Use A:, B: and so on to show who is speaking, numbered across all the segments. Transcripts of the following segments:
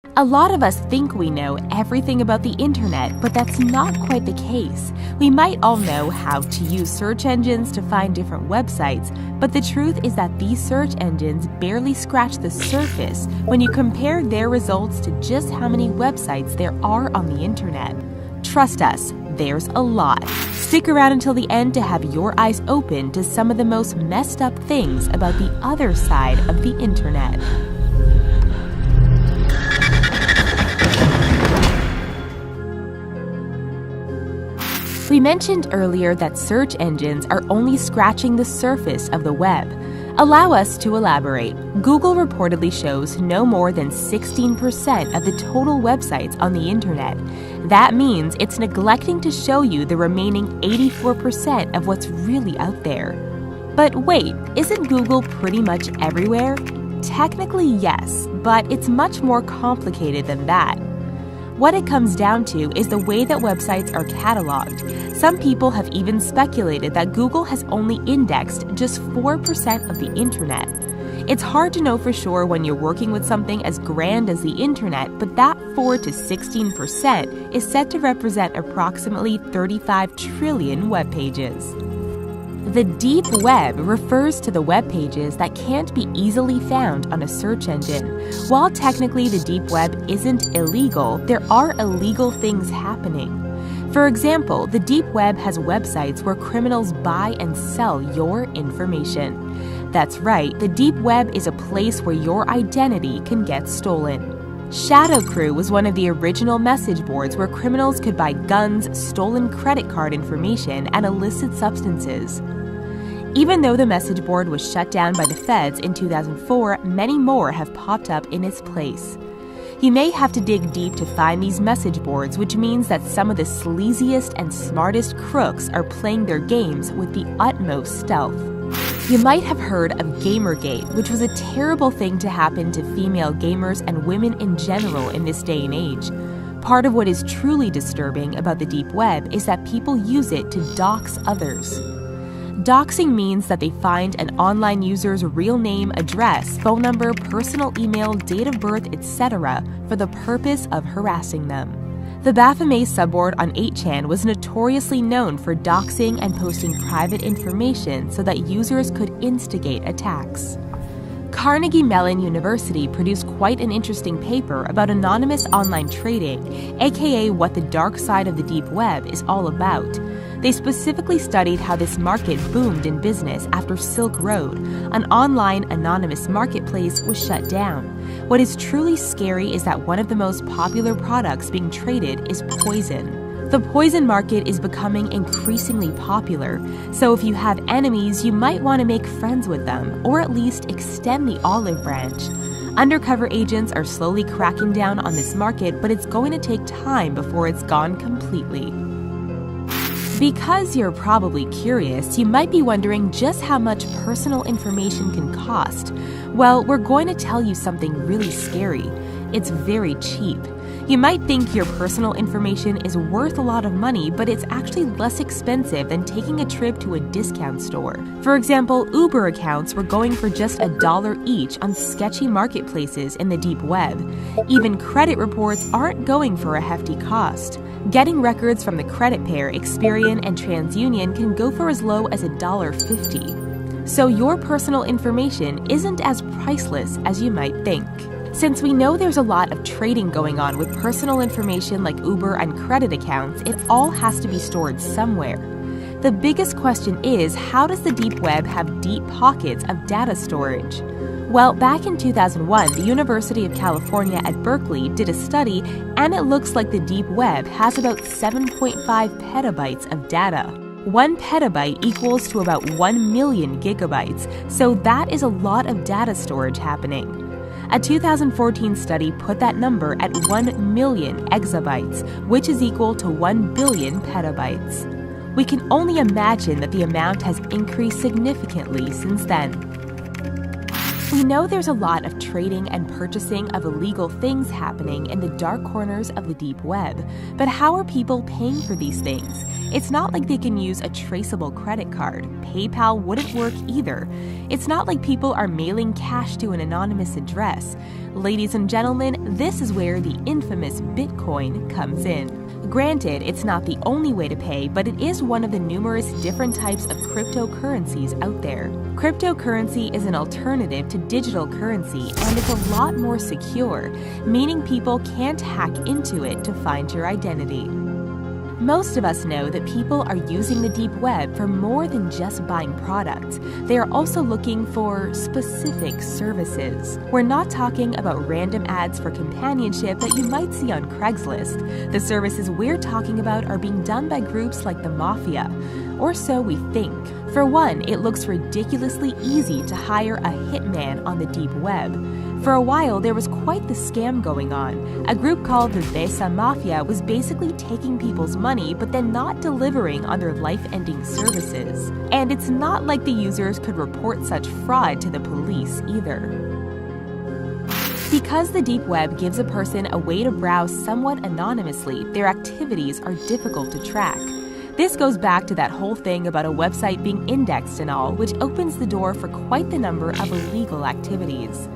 A: A lot of us think we know everything about the internet, but that's not quite the case. We might all know how to use search engines to find different websites, but the truth is that these search engines barely scratch the surface when you compare their results to just how many websites there are on the internet. Trust us, there's a lot. Stick around until the end to have your eyes open to some of the most messed up things about the other side of the internet. We mentioned earlier that search engines are only scratching the surface of the web. Allow us to elaborate. Google reportedly shows no more than 16% of the total websites on the internet. That means it's neglecting to show you the remaining 84% of what's really out there. But wait, isn't Google pretty much everywhere? Technically, yes, but it's much more complicated than that. What it comes down to is the way that websites are cataloged. Some people have even speculated that Google has only indexed just 4% of the internet. It's hard to know for sure when you're working with something as grand as the internet, but that 4 to 16% is said to represent approximately 35 trillion web pages. The deep web refers to the web pages that can't be easily found on a search engine. While technically the deep web isn't illegal, there are illegal things happening. For example, the deep web has websites where criminals buy and sell your information. That's right, the deep web is a place where your identity can get stolen. Shadow Crew was one of the original message boards where criminals could buy guns, stolen credit card information, and illicit substances. Even though the message board was shut down by the feds in 2004, many more have popped up in its place. You may have to dig deep to find these message boards, which means that some of the sleaziest and smartest crooks are playing their games with the utmost stealth. You might have heard of Gamergate, which was a terrible thing to happen to female gamers and women in general in this day and age. Part of what is truly disturbing about the deep web is that people use it to dox others. Doxing means that they find an online user's real name, address, phone number, personal email, date of birth, etc. for the purpose of harassing them. The Baphomet subboard on 8chan was notoriously known for doxing and posting private information so that users could instigate attacks. Carnegie Mellon University produced quite an interesting paper about anonymous online trading, aka what the dark side of the deep web is all about. They specifically studied how this market boomed in business after Silk Road, an online anonymous marketplace, was shut down. What is truly scary is that one of the most popular products being traded is poison. The poison market is becoming increasingly popular, so if you have enemies, you might want to make friends with them, or at least extend the olive branch. Undercover agents are slowly cracking down on this market, but it's going to take time before it's gone completely. Because you're probably curious, you might be wondering just how much personal information can cost. Well, we're going to tell you something really scary. It's very cheap. You might think your personal information is worth a lot of money, but it's actually less expensive than taking a trip to a discount store. For example, Uber accounts were going for just $1 each on sketchy marketplaces in the deep web. Even credit reports aren't going for a hefty cost. Getting records from the credit pair Experian and TransUnion can go for as low as $1.50. So your personal information isn't as priceless as you might think. Since we know there's a lot of trading going on with personal information like Uber and credit accounts, it all has to be stored somewhere. The biggest question is, how does the deep web have deep pockets of data storage? Well, back in 2001, the University of California at Berkeley did a study, and it looks like the deep web has about 7.5 petabytes of data. 1 petabyte equals to about 1 million gigabytes, so that is a lot of data storage happening. A 2014 study put that number at 1 million exabytes, which is equal to 1 billion petabytes. We can only imagine that the amount has increased significantly since then. We know there's a lot of trading and purchasing of illegal things happening in the dark corners of the deep web, but how are people paying for these things? It's not like they can use a traceable credit card. PayPal wouldn't work either. It's not like people are mailing cash to an anonymous address. Ladies and gentlemen, this is where the infamous Bitcoin comes in. Granted, it's not the only way to pay, but it is one of the numerous different types of cryptocurrencies out there. Cryptocurrency is an alternative to digital currency, and it's a lot more secure, meaning people can't hack into it to find your identity. Most of us know that people are using the deep web for more than just buying products. They are also looking for specific services. We're not talking about random ads for companionship that you might see on Craigslist. The services we're talking about are being done by groups like the Mafia, or so we think. For one, it looks ridiculously easy to hire a hitman on the deep web. For a while, there was quite the scam going on. A group called the Vesa Mafia was basically taking people's money but then not delivering on their life-ending services. And it's not like the users could report such fraud to the police either. Because the deep web gives a person a way to browse somewhat anonymously, their activities are difficult to track. This goes back to that whole thing about a website being indexed and all, which opens the door for quite the number of illegal activities.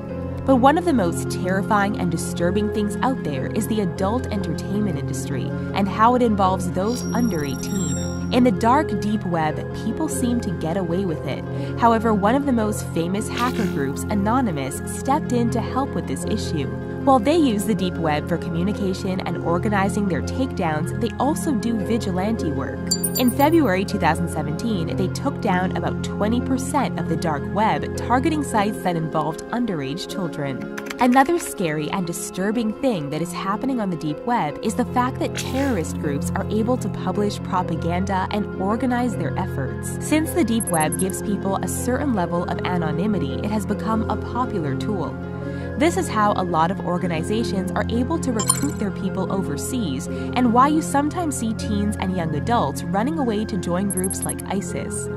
A: But one of the most terrifying and disturbing things out there is the adult entertainment industry and how it involves those under 18. In the dark, deep web, people seem to get away with it. However, one of the most famous hacker groups, Anonymous, stepped in to help with this issue. While they use the deep web for communication and organizing their takedowns, they also do vigilante work. In February 2017, they took down about 20% of the dark web, targeting sites that involved underage children. Another scary and disturbing thing that is happening on the deep web is the fact that terrorist groups are able to publish propaganda and organize their efforts. Since the deep web gives people a certain level of anonymity, it has become a popular tool. This is how a lot of organizations are able to recruit their people overseas, and why you sometimes see teens and young adults running away to join groups like ISIS.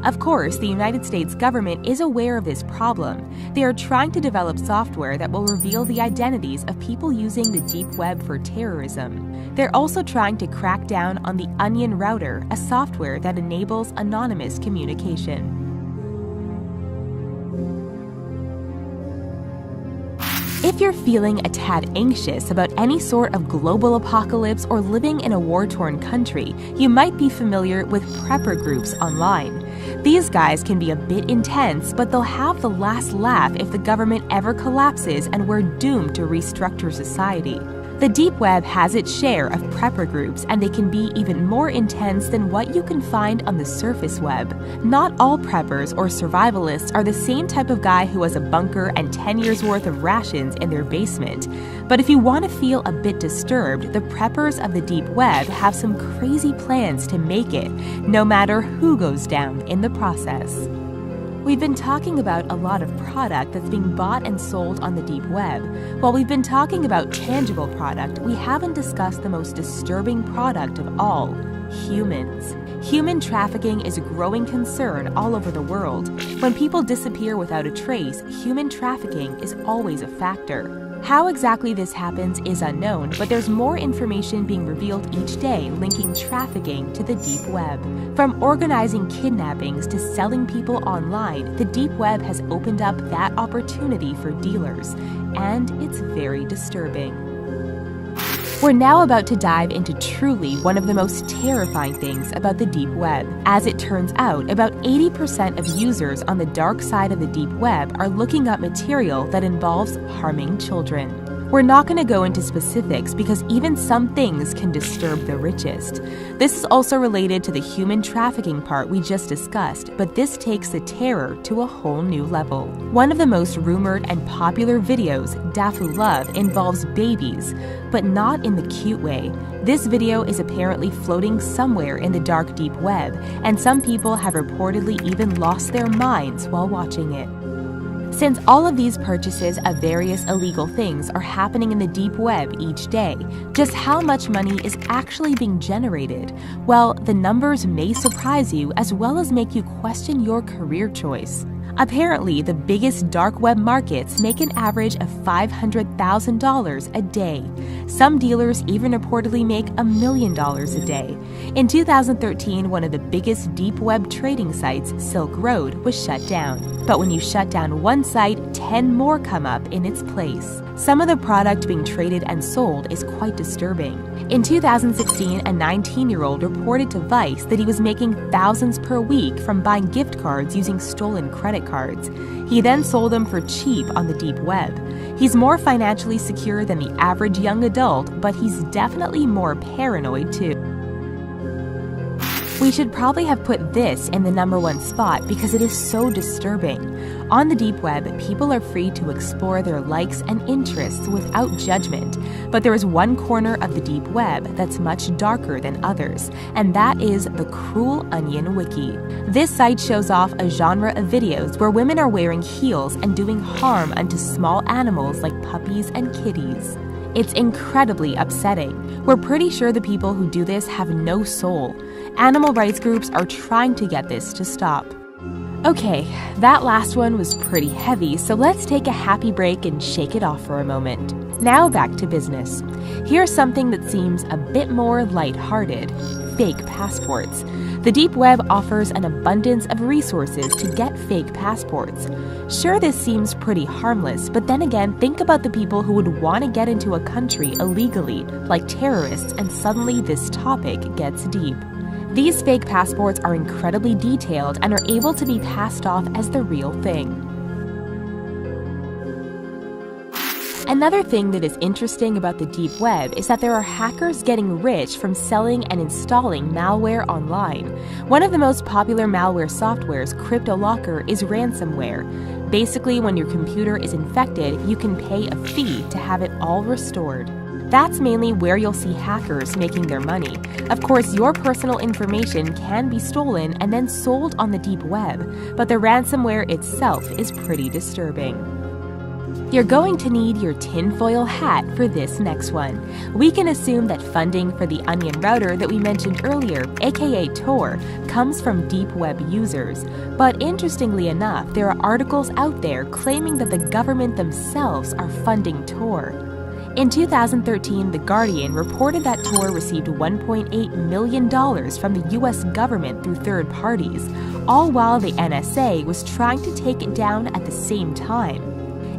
A: Of course, the United States government is aware of this problem. They are trying to develop software that will reveal the identities of people using the deep web for terrorism. They're also trying to crack down on the Onion Router, a software that enables anonymous communication. If you're feeling a tad anxious about any sort of global apocalypse or living in a war-torn country, you might be familiar with prepper groups online. These guys can be a bit intense, but they'll have the last laugh if the government ever collapses and we're doomed to restructure society. The deep web has its share of prepper groups, and they can be even more intense than what you can find on the surface web. Not all preppers or survivalists are the same type of guy who has a bunker and 10 years worth of rations in their basement. But if you want to feel a bit disturbed, the preppers of the deep web have some crazy plans to make it, no matter who goes down in the process. We've been talking about a lot of product that's being bought and sold on the deep web. While we've been talking about tangible product, we haven't discussed the most disturbing product of all: humans. Human trafficking is a growing concern all over the world. When people disappear without a trace, human trafficking is always a factor. How exactly this happens is unknown, but there's more information being revealed each day linking trafficking to the deep web. From organizing kidnappings to selling people online, the deep web has opened up that opportunity for dealers, and it's very disturbing. We're now about to dive into truly one of the most terrifying things about the deep web. As it turns out, about 80% of users on the dark side of the deep web are looking up material that involves harming children. We're not going to go into specifics because even some things can disturb the richest. This is also related to the human trafficking part we just discussed, but this takes the terror to a whole new level. One of the most rumored and popular videos, Dafu Love, involves babies, but not in the cute way. This video is apparently floating somewhere in the dark deep web, and some people have reportedly even lost their minds while watching it. Since all of these purchases of various illegal things are happening in the deep web each day, just how much money is actually being generated? Well, the numbers may surprise you as well as make you question your career choice. Apparently, the biggest dark web markets make an average of $500,000 a day. Some dealers even reportedly make $1 million a day. In 2013, one of the biggest deep web trading sites, Silk Road, was shut down. But when you shut down one site, 10 more come up in its place. Some of the product being traded and sold is quite disturbing. In 2016, a 19-year-old reported to Vice that he was making thousands per week from buying gift cards using stolen credit cards. He then sold them for cheap on the deep web. He's more financially secure than the average young adult, but he's definitely more paranoid too. We should probably have put this in the #1 spot because it is so disturbing. On the deep web, people are free to explore their likes and interests without judgment. But there is one corner of the deep web that's much darker than others, and that is the Cruel Onion Wiki. This site shows off a genre of videos where women are wearing heels and doing harm unto small animals like puppies and kitties. It's incredibly upsetting. We're pretty sure the people who do this have no soul. Animal rights groups are trying to get this to stop. Okay, that last one was pretty heavy, so let's take a happy break and shake it off for a moment. Now back to business. Here's something that seems a bit more lighthearted: fake passports. The deep web offers an abundance of resources to get fake passports. Sure, this seems pretty harmless, but then again, think about the people who would want to get into a country illegally, like terrorists, and suddenly this topic gets deep. These fake passports are incredibly detailed and are able to be passed off as the real thing. Another thing that is interesting about the deep web is that there are hackers getting rich from selling and installing malware online. One of the most popular malware softwares, CryptoLocker, is ransomware. Basically, when your computer is infected, you can pay a fee to have it all restored. That's mainly where you'll see hackers making their money. Of course, your personal information can be stolen and then sold on the deep web, but the ransomware itself is pretty disturbing. You're going to need your tinfoil hat for this next one. We can assume that funding for the Onion router that we mentioned earlier, aka Tor, comes from deep web users. But interestingly enough, there are articles out there claiming that the government themselves are funding Tor. In 2013, The Guardian reported that Tor received $1.8 million from the US government through third parties, all while the NSA was trying to take it down at the same time.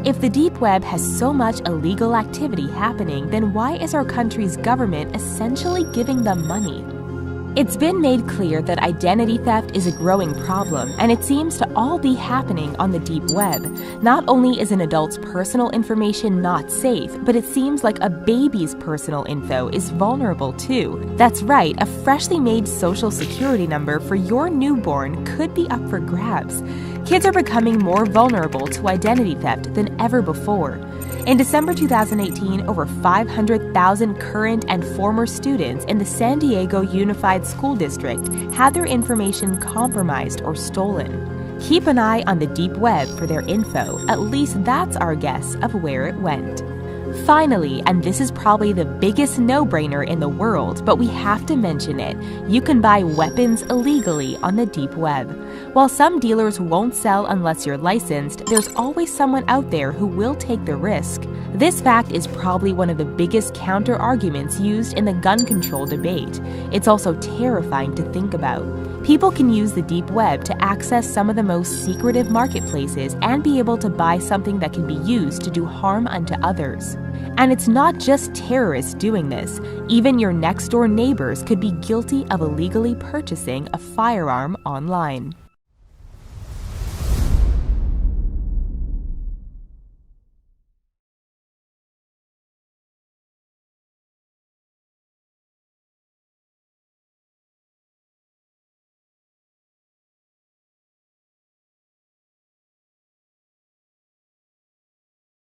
A: If the deep web has so much illegal activity happening, then why is our country's government essentially giving them money? It's been made clear that identity theft is a growing problem, and it seems to all be happening on the deep web. Not only is an adult's personal information not safe, but it seems like a baby's personal info is vulnerable too. That's right, a freshly made social security number for your newborn could be up for grabs. Kids are becoming more vulnerable to identity theft than ever before. In December 2018, over 500,000 current and former students in the San Diego Unified School District had their information compromised or stolen. Keep an eye on the deep web for their info. At least that's our guess of where it went. Finally, and this is probably the biggest no-brainer in the world, but we have to mention it, you can buy weapons illegally on the deep web. While some dealers won't sell unless you're licensed, there's always someone out there who will take the risk. This fact is probably one of the biggest counter-arguments used in the gun control debate. It's also terrifying to think about. People can use the deep web to access some of the most secretive marketplaces and be able to buy something that can be used to do harm unto others. And it's not just terrorists doing this. Even your next-door neighbors could be guilty of illegally purchasing a firearm online.